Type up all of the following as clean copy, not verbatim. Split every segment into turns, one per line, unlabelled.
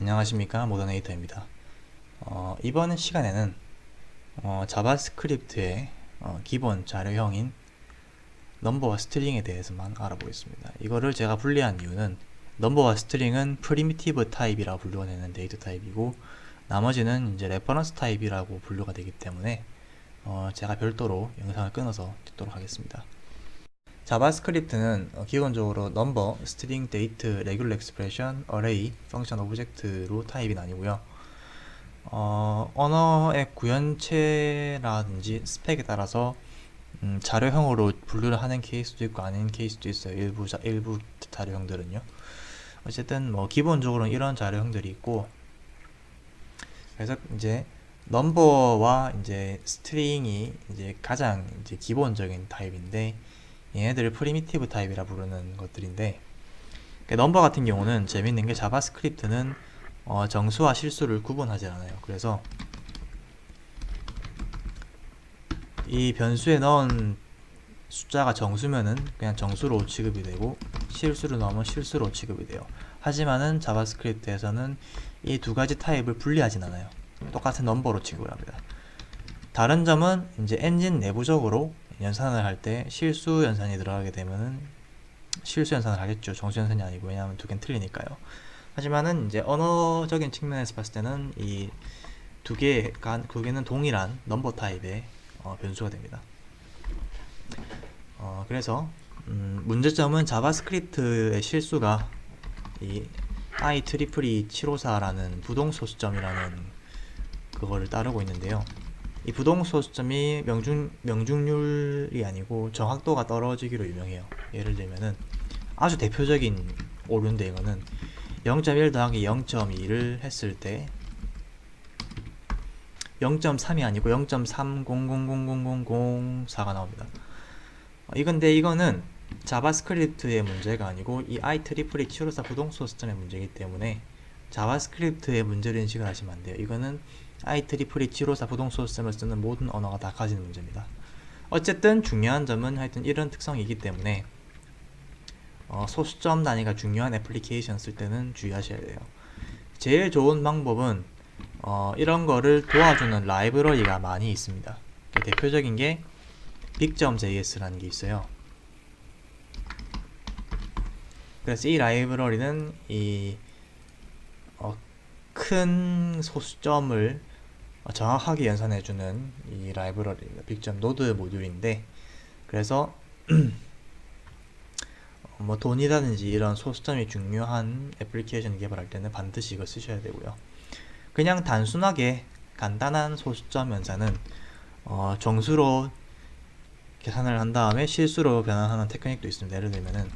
안녕하십니까, 모더네이터입니다. 이번 시간에는 자바스크립트의 기본 자료형인 넘버와 스트링에 대해서만 알아보겠습니다. 이거를 제가 분리한 이유는 넘버와 스트링은 프리미티브 타입이라고 분류가 되는 데이터 타입이고, 나머지는 이제 레퍼런스 타입이라고 분류가 되기 때문에 제가 별도로 영상을 끊어서 찍도록 하겠습니다. 자바스크립트는 기본적으로 넘버, 스트링, 데이트, 레귤러 익스프레션, 어레이, 펑션 오브젝트로 타입이 나뉘고요. 언어의 구현체라든지 스펙에 따라서 자료형으로 분류를 하는 케이스도 있고 아닌 케이스도 있어요. 일부 자료형들은요. 어쨌든 기본적으로는 이런 자료형들이 있고, 그래서 이제 넘버와 이제 스트링이 이제 가장 이제 기본적인 타입인데, 얘네들을 프리미티브 타입이라 부르는 것들인데, 넘버 같은 경우는 재밌는 게 자바스크립트는 정수와 실수를 구분하지 않아요. 그래서 이 변수에 넣은 숫자가 정수면은 그냥 정수로 취급이 되고, 실수를 넣으면 실수로 취급이 돼요. 하지만은 자바스크립트에서는 이 두 가지 타입을 분리하진 않아요. 똑같은 넘버로 취급을 합니다. 다른 점은 이제 엔진 내부적으로 연산을 할 때 실수 연산이 들어가게 되면은 실수 연산을 하겠죠. 정수 연산이 아니고, 왜냐하면 두 개는 틀리니까요. 하지만은 이제 언어적인 측면에서 봤을 때는 이 두 개는 동일한 넘버 타입의 변수가 됩니다. 그래서 문제점은 자바스크립트의 실수가 이 IEEE 754라는 부동소수점이라는 그거를 따르고 있는데요. 이 부동소수점이 명중률이 아니고 정확도가 떨어지기로 유명해요. 예를 들면은 아주 대표적인 오류인데, 이거는 0.1 더하기 0.2를 했을 때 0.3이 아니고 0.300000004가 나옵니다. 이거는 자바스크립트의 문제가 아니고 이 IEEE 754 부동소수점의 문제이기 때문에 자바스크립트의 문제를 인식을 하시면 안 돼요. 이거는 IEEE 754 부동소수점을 쓰는 모든 언어가 다 가지는 문제입니다. 어쨌든 중요한 점은 하여튼 이런 특성이기 때문에 소수점 단위가 중요한 애플리케이션 쓸 때는 주의하셔야 돼요. 제일 좋은 방법은 이런 거를 도와주는 라이브러리가 많이 있습니다. 대표적인 게 big.js라는 게 있어요. 그래서 이 라이브러리는 큰 소수점을 정확하게 연산해주는 이 라이브러리입니다. big.node 모듈인데, 그래서 돈이라든지 이런 소수점이 중요한 애플리케이션 개발할 때는 반드시 이거 쓰셔야 되고요. 그냥 단순하게 간단한 소수점 연산은 정수로 계산을 한 다음에 실수로 변환하는 테크닉도 있습니다. 예를 들면은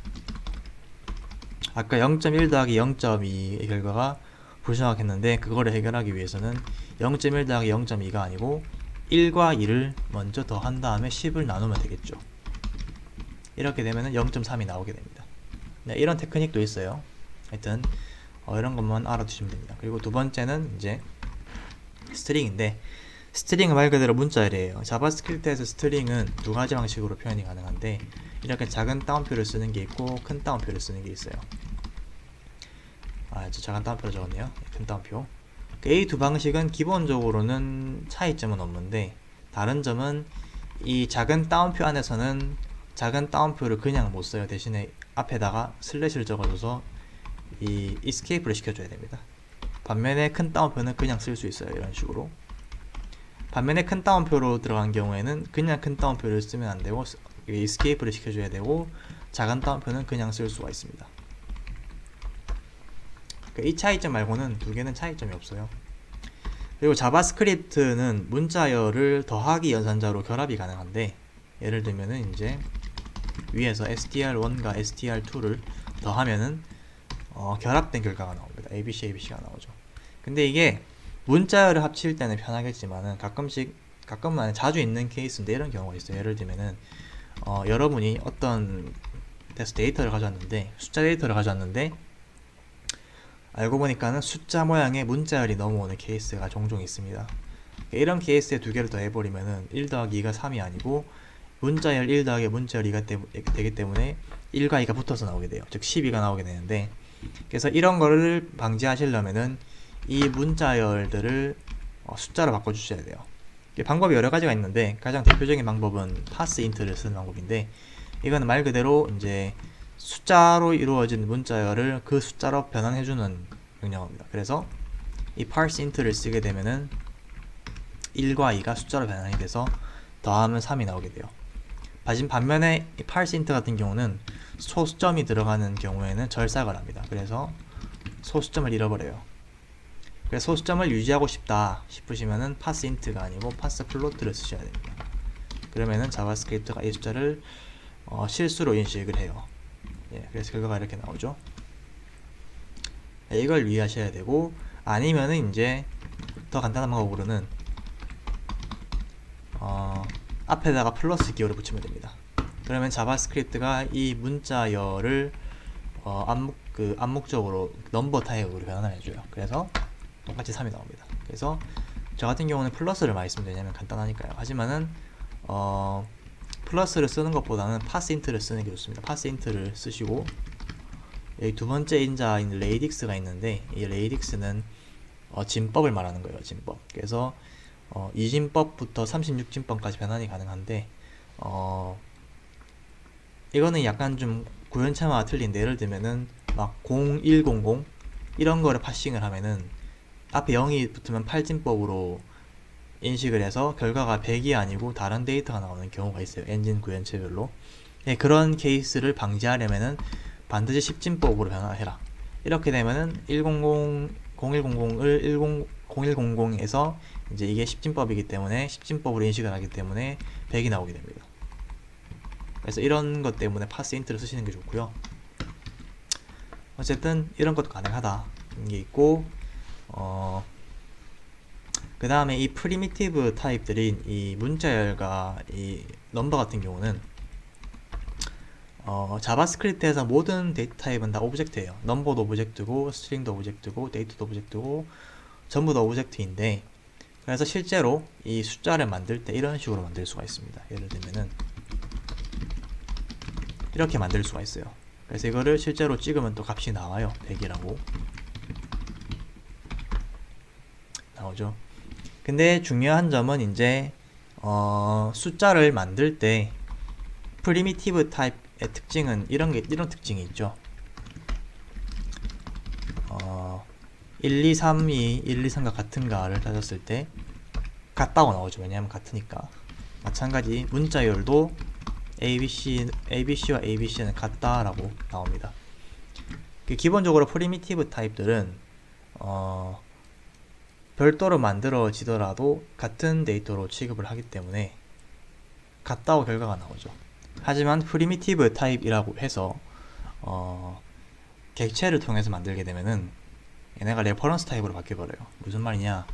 아까 0.1 더하기 0.2의 결과가 불정확했는데, 그거를 해결하기 위해서는 0.1 더하기 0.2가 아니고 1과 2를 먼저 더한 다음에 10을 나누면 되겠죠. 이렇게 되면 0.3이 나오게 됩니다. 네, 이런 테크닉도 있어요. 하여튼 이런 것만 알아두시면 됩니다. 그리고 두 번째는 이제 스트링인데, 스트링은 말 그대로 문자열이에요. 자바스크립트에서 스트링은 두 가지 방식으로 표현이 가능한데, 이렇게 작은 따옴표를 쓰는 게 있고 큰 따옴표를 쓰는 게 있어요. 저 작은 따옴표로 적었네요. 큰 따옴표. 이 두 방식은 기본적으로는 차이점은 없는데, 다른 점은 이 작은 따옴표 안에서는 작은 따옴표를 그냥 못 써요. 대신에 앞에다가 슬래시를 적어줘서 이 escape를 시켜줘야 됩니다. 반면에 큰 따옴표는 그냥 쓸 수 있어요. 이런 식으로. 반면에 큰 따옴표로 들어간 경우에는 그냥 큰 따옴표를 쓰면 안 되고 escape를 시켜줘야 되고, 작은 따옴표는 그냥 쓸 수가 있습니다. 이 차이점 말고는 두 개는 차이점이 없어요. 그리고 자바스크립트는 문자열을 더하기 연산자로 결합이 가능한데, 예를 들면은 이제 위에서 str1과 str2를 더하면은 결합된 결과가 나옵니다. abc가 나오죠. 근데 이게 문자열을 합칠 때는 편하겠지만은 가끔은 아니 자주 있는 케이스인데 이런 경우가 있어요. 예를 들면은 여러분이 어떤 데이터를 가져왔는데, 숫자 데이터를 가져왔는데 알고 보니까는 숫자 모양의 문자열이 넘어오는 케이스가 종종 있습니다. 이런 케이스에 두 개를 더 해버리면은 1 더하기 2가 3이 아니고 문자열 1 더하기 문자열 2가 되기 때문에 1과 2가 붙어서 나오게 돼요. 즉 12가 나오게 되는데, 그래서 이런 거를 방지하시려면은 이 문자열들을 숫자로 바꿔주셔야 돼요. 방법이 여러 가지가 있는데 가장 대표적인 방법은 parseInt를 쓰는 방법인데, 이거는 말 그대로 이제 숫자로 이루어진 문자열을 그 숫자로 변환해주는 명령어입니다. 그래서 이 parseInt를 쓰게 되면은 1과 2가 숫자로 변환이 돼서 더하면 3이 나오게 돼요. 반면에 이 parseInt 같은 경우는 소수점이 들어가는 경우에는 절삭을 합니다. 그래서 소수점을 잃어버려요. 그래서 소수점을 유지하고 싶다 싶으시면은 parseInt가 아니고 parseFloat를 쓰셔야 됩니다. 그러면은 자바스크립트가 이 숫자를 실수로 인식을 해요. 예, 그래서 결과가 이렇게 나오죠. 예, 이걸 유의하셔야 되고, 아니면은 이제 더 간단한 방법으로는 앞에다가 플러스 기호를 붙이면 됩니다. 그러면 자바스크립트가 이 문자열을 암묵적으로 넘버 타입으로 변환을 해줘요. 그래서 똑같이 3이 나옵니다. 그래서 저 같은 경우는 플러스를 많이 쓰면 되냐면 간단하니까요. 하지만은 플러스를 쓰는 것보다는 parseInt를 쓰는 게 좋습니다. parseInt를 쓰시고, 여기 두 번째 인자인 radix가 있는데, 이 radix는 진법을 말하는 거예요. 진법. 그래서 이진법부터 36진법까지 변환이 가능한데, 이거는 약간 좀 구현체마가 틀린데, 예를 들면은 막 0100 이런 거를 파싱을 하면은 앞에 0이 붙으면 8진법으로 인식을 해서 결과가 100이 아니고 다른 데이터가 나오는 경우가 있어요. 엔진 구현체별로. 네, 그런 케이스를 방지하려면은 반드시 10진법으로 변화해라. 이렇게 되면은 0100을 0100에서 이제 이게 10진법이기 때문에 10진법으로 인식을 하기 때문에 100이 나오게 됩니다. 그래서 이런 것 때문에 parseInt를 쓰시는 게 좋고요. 어쨌든 이런 것도 가능하다 게 있고, 그 다음에 이 프리미티브 타입들인 이 문자열과 이 넘버 같은 경우는 자바스크립트에서 모든 데이터 타입은 다 오브젝트예요. 넘버도 오브젝트고, 스트링도 오브젝트고, 데이터도 오브젝트고, 전부 다 오브젝트인데, 그래서 실제로 이 숫자를 만들 때 이런 식으로 만들 수가 있습니다. 예를 들면은 이렇게 만들 수가 있어요. 그래서 이거를 실제로 찍으면 또 값이 나와요. 100이라고 나오죠. 근데 중요한 점은 이제 숫자를 만들 때 프리미티브 타입의 특징은 이런 특징이 있죠. 1, 2, 3이 1, 2, 3과 같은가를 따졌을 때 같다고 나오죠. 왜냐하면 같으니까. 마찬가지 문자열도 ABC와 ABC는 같다라고 나옵니다. 기본적으로 프리미티브 타입들은 별도로 만들어지더라도 같은 데이터로 취급을 하기 때문에 같다고 결과가 나오죠. 하지만 프리미티브 타입이라고 해서 객체를 통해서 만들게 되면은 얘네가 레퍼런스 타입으로 바뀌어버려요. 무슨 말이냐,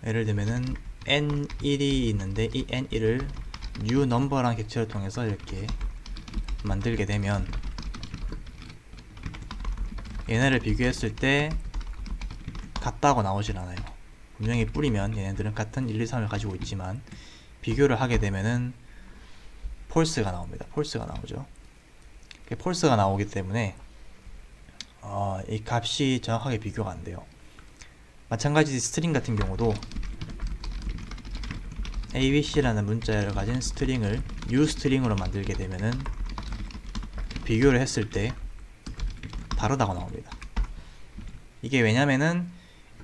예를 들면은 n1이 있는데 이 n1을 new number라는 객체를 통해서 이렇게 만들게 되면 얘네를 비교했을 때 같다고 나오질 않아요. 분명히 뿌리면 얘네들은 같은 1, 2, 3을 가지고 있지만 비교를 하게 되면은 false가 나옵니다. false가 나오죠. false가 나오기 때문에 이 값이 정확하게 비교가 안 돼요. 마찬가지 스트링 같은 경우도 abc라는 문자를 가진 스트링을 new 스트링으로 만들게 되면은 비교를 했을 때 다르다고 나옵니다. 이게 왜냐면은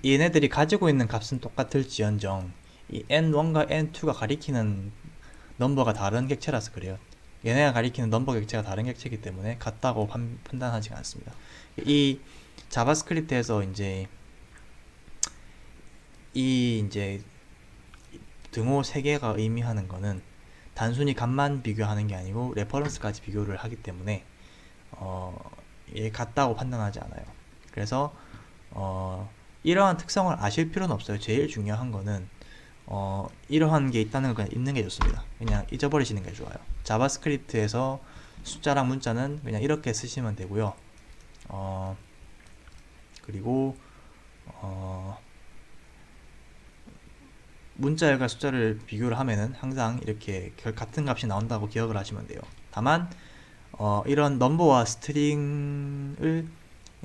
얘네들이 가지고 있는 값은 똑같을지언정 이 n1과 n2가 가리키는 넘버가 다른 객체라서 그래요. 얘네가 가리키는 넘버 객체가 다른 객체이기 때문에 같다고 판단하지 않습니다. 이 자바스크립트에서 이제 등호 3개가 의미하는 거는 단순히 값만 비교하는 게 아니고 레퍼런스까지 비교를 하기 때문에 얘 같다고 판단하지 않아요. 그래서 이러한 특성을 아실 필요는 없어요. 제일 중요한 거는 이러한 게 있다는 걸 있는 게 좋습니다. 그냥 잊어버리시는 게 좋아요. 자바스크립트에서 숫자랑 문자는 그냥 이렇게 쓰시면 되고요. 그리고 문자열과 숫자를 비교를 하면은 항상 이렇게 같은 값이 나온다고 기억을 하시면 돼요. 다만 이런 넘버와 스트링을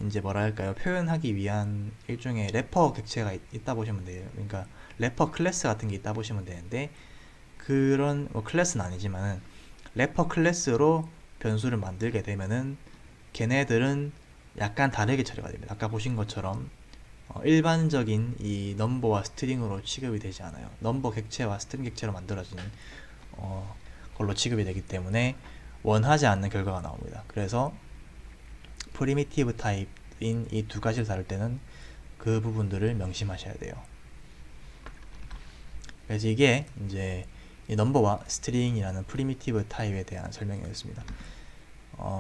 이제 뭐랄까요, 표현하기 위한 일종의 래퍼 객체가 있다 보시면 돼요. 그러니까 래퍼 클래스 같은 게 있다 보시면 되는데, 그런 뭐 클래스는 아니지만은 래퍼 클래스로 변수를 만들게 되면은 걔네들은 약간 다르게 처리가 됩니다. 아까 보신 것처럼 일반적인 이 넘버와 스트링으로 취급이 되지 않아요. 넘버 객체와 스트링 객체로 만들어지는 걸로 취급이 되기 때문에 원하지 않는 결과가 나옵니다. 그래서 프리미티브 타입인 이 두 가지를 다룰 때는 그 부분들을 명심하셔야 돼요. 그래서 이게 이제 이 넘버와 스트링이라는 프리미티브 타입에 대한 설명이었습니다.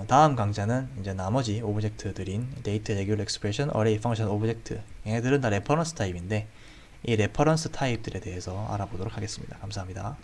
다음 강좌는 이제 나머지 오브젝트들인 데이트, 레귤러 익스프레션, 어레이, 펑션, 오브젝트, 얘네들은 다 레퍼런스 타입인데 이 레퍼런스 타입들에 대해서 알아보도록 하겠습니다. 감사합니다.